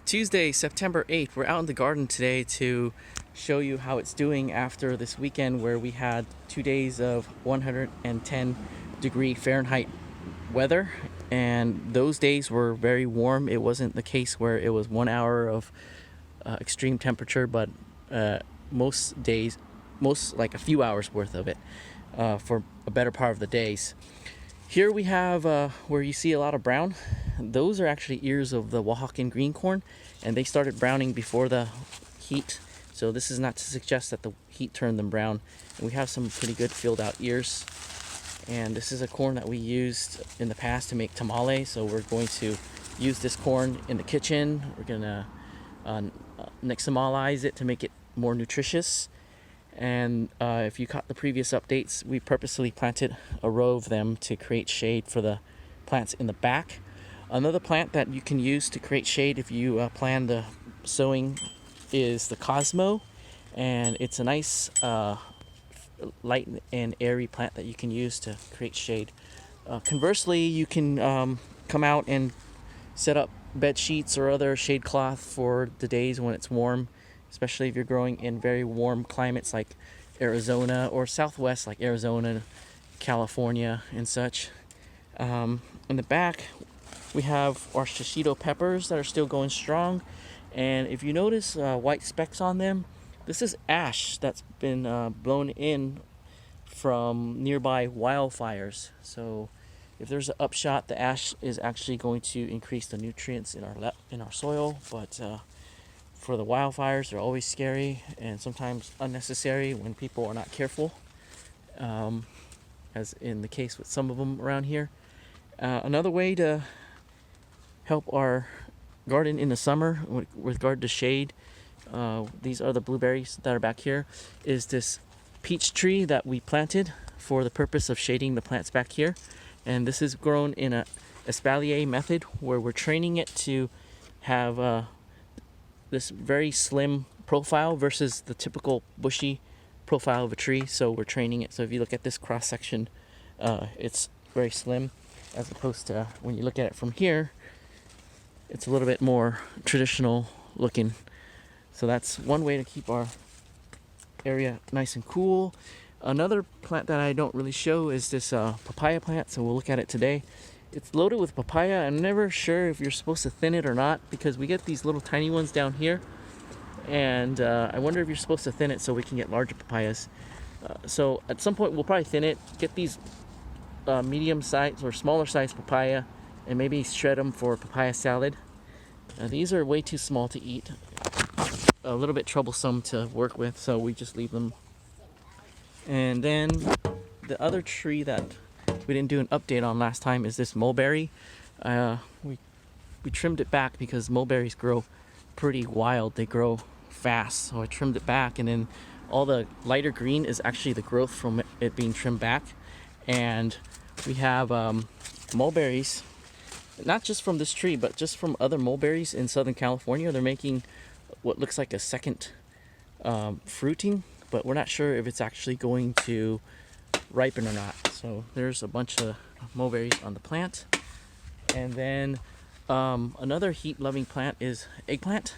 Tuesday, September 8th. We're out in the garden today to show you how it's doing after this weekend where we had 2 days of 110-degree Fahrenheit weather, and those days were very warm. It wasn't the case where it was 1 hour of extreme temperature, but most days, like a few hours worth of it for a better part of the days. Here we have where you see a lot of brown. Those are actually ears of the Oaxacan green corn, and they started browning before the heat. So this is not to suggest that the heat turned them brown. And we have some pretty good filled out ears. And this is a corn that we used in the past to make tamale. So we're going to use this corn in the kitchen. We're gonna nixtamalize it to make it more nutritious. And if you caught the previous updates, we purposely planted a row of them to create shade for the plants in the back. Another plant that you can use to create shade if you plan the sowing is the Cosmo, and it's a nice light and airy plant that you can use to create shade. Conversely, you can come out and set up bed sheets or other shade cloth for the days when it's warm, especially if you're growing in very warm climates like Arizona or Southwest like Arizona, California, and such. In the back, we have our Shishito Peppers that are still going strong. And if you notice white specks on them, this is ash that's been blown in from nearby wildfires. So if there's an upshot, the ash is actually going to increase the nutrients in our soil. But for the wildfires, they're always scary and sometimes unnecessary when people are not careful, as in the case with some of them around here. Another way to help our garden in the summer with regard to shade, these are the blueberries that are back here, is this peach tree that we planted for the purpose of shading the plants back here. And this is grown in a espalier method where we're training it to have this very slim profile versus the typical bushy profile of a tree. So we're training it. So if you look at this cross section, it's very slim, as opposed to when you look at it from here, it's a little bit more traditional looking. So that's one way to keep our area nice and cool. Another plant that I don't really show is this papaya plant, so we'll look at it today. It's loaded with papaya. I'm never sure if you're supposed to thin it or not, because we get these little tiny ones down here, and I wonder if you're supposed to thin it so we can get larger papayas. So at some point we'll probably thin it, get these medium size or smaller size papaya, and maybe shred them for papaya salad. These are way too small to eat, a little bit troublesome to work with, so we just leave them. And then the other tree that we didn't do an update on last time is this mulberry. We trimmed it back because mulberries grow pretty wild. They grow fast, so I trimmed it back, and then all the lighter green is actually the growth from it being trimmed back. And we have mulberries, not just from this tree, but just from other mulberries in Southern California. They're making what looks like a second fruiting, but we're not sure if it's actually going to ripen or not. So there's a bunch of mulberries on the plant. And then another heat-loving plant is eggplant,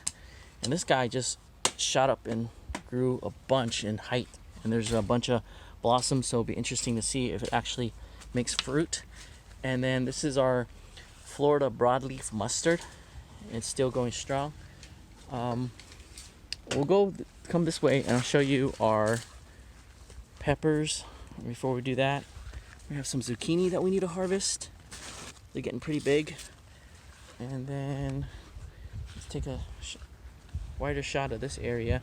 and this guy just shot up and grew a bunch in height, and there's a bunch of blossoms, so it'll be interesting to see if it actually makes fruit. And then this is our Florida broadleaf mustard. It's still going strong. We'll come this way and I'll show you our peppers. Before we do that, we have some zucchini that we need to harvest. They're getting pretty big. And then let's take a wider shot of this area.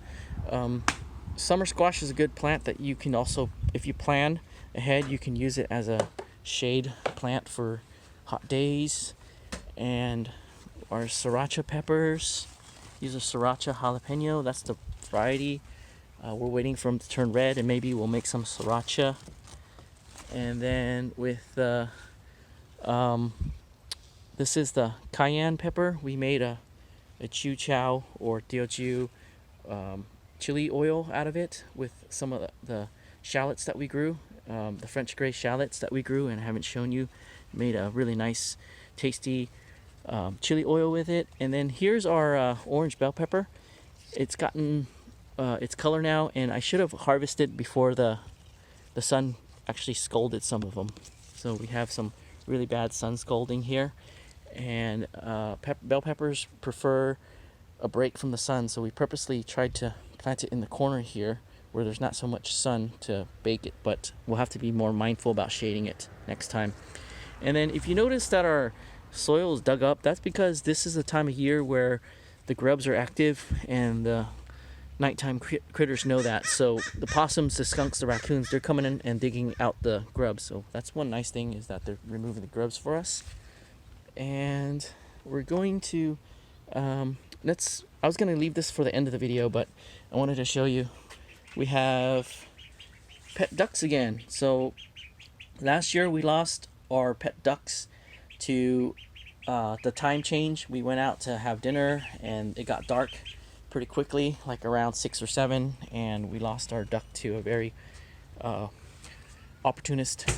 Summer squash is a good plant that you can also, if you plan ahead, you can use it as a shade plant for hot days. And our Sriracha peppers, these are Sriracha jalapeno, that's the variety. We're waiting for them to turn red, and maybe we'll make some Sriracha. And then with this is the cayenne pepper. We made a chu chow or teochew chili oil out of it with some of the shallots that we grew, the French gray shallots that we grew and I haven't shown you. Made a really nice, tasty chili oil with it. And then here's our orange bell pepper. It's gotten its color now, and I should have harvested before the sun actually scalded some of them. So we have some really bad sun scalding here, and bell peppers prefer a break from the sun, so we purposely tried to plant it in the corner here where there's not so much sun to bake it, but we'll have to be more mindful about shading it next time. And then if you notice that our soil is dug up, that's because this is the time of year where the grubs are active, and the nighttime critters know that. So the possums, the skunks, the raccoons, they're coming in and digging out the grubs. So that's one nice thing, is that they're removing the grubs for us. And we're going to I was going to leave this for the end of the video, but I wanted to show you we have pet ducks again. So last year we lost our pet ducks to the time change. We went out to have dinner and it got dark pretty quickly, like around 6 or 7, and we lost our duck to a very opportunist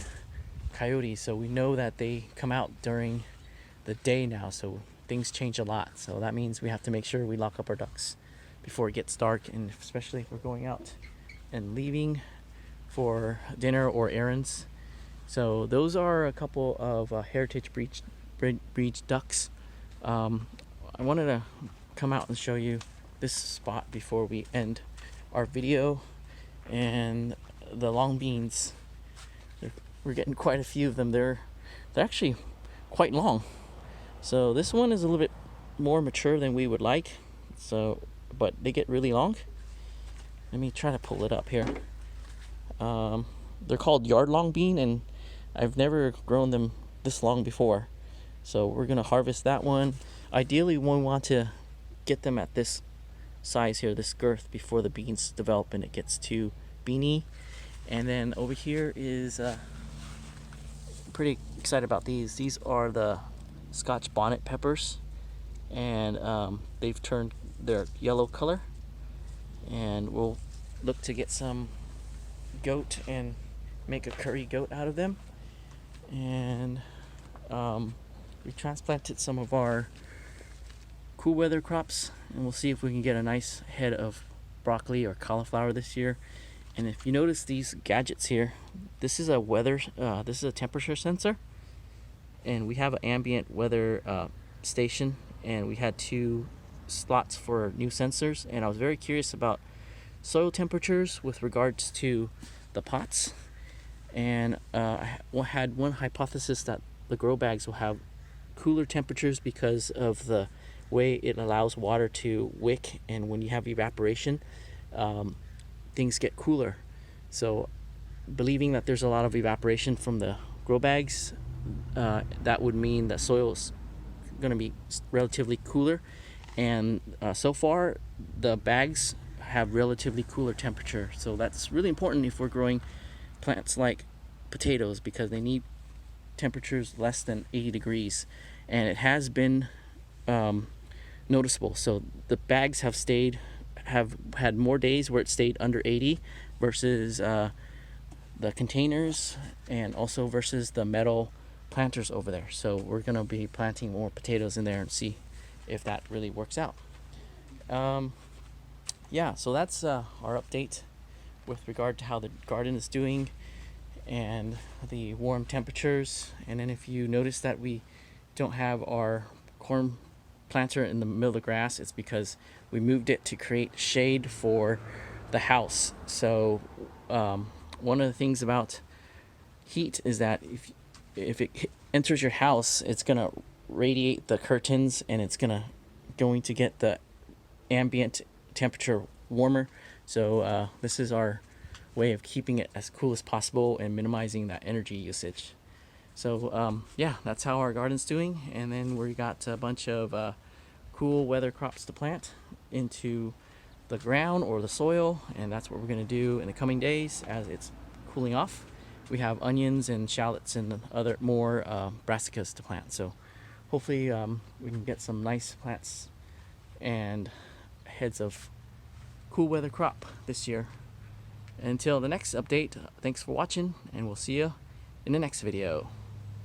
coyote. So we know that they come out during the day now, so things change a lot. So that means we have to make sure we lock up our ducks before it gets dark, and especially if we're going out and leaving for dinner or errands. So those are a couple of heritage breed ducks. I wanted to come out and show you this spot before we end our video. And the long beans, we're getting quite a few of them. They're actually quite long. So this one is a little bit more mature than we would like, so but they get really long. Let me try to pull it up here. They're called yard long bean, and I've never grown them this long before. So we're gonna harvest that one. Ideally, we want to get them at this size here, this girth, before the beans develop and it gets too beany. And then over here is pretty excited about these. These are the Scotch Bonnet peppers, and they've turned their yellow color, and we'll look to get some goat and make a curry goat out of them. And we transplanted some of our cool weather crops, and we'll see if we can get a nice head of broccoli or cauliflower this year. And if you notice these gadgets here, this is a temperature sensor, and we have an ambient weather station, and we had 2 slots for new sensors. And I was very curious about soil temperatures with regards to the pots, and I had one hypothesis that the grow bags will have cooler temperatures because of the way it allows water to wick, and when you have evaporation, things get cooler. So believing that there's a lot of evaporation from the grow bags, that would mean that soil is going to be relatively cooler, and so far the bags have relatively cooler temperature. So that's really important if we're growing plants like potatoes, because they need temperatures less than 80 degrees, and it has been noticeable. So the bags have had more days where it stayed under 80 versus the containers, and also versus the metal planters over there. So we're gonna be planting more potatoes in there and see if that really works out. Yeah, so that's our update with regard to how the garden is doing and the warm temperatures. And then if you notice that we don't have our corn planter in the middle of the grass, it's because we moved it to create shade for the house. So one of the things about heat is that if it enters your house, it's gonna radiate the curtains, and it's going to get the ambient temperature warmer. So this is our way of keeping it as cool as possible and minimizing that energy usage. So yeah, that's how our garden's doing. And then we got a bunch of cool weather crops to plant into the ground or the soil, and that's what we're going to do in the coming days as it's cooling off. We have onions and shallots and other more brassicas to plant. So hopefully we can get some nice plants and heads of cool weather crop this year. Until the next update, thanks for watching, and we'll see you in the next video.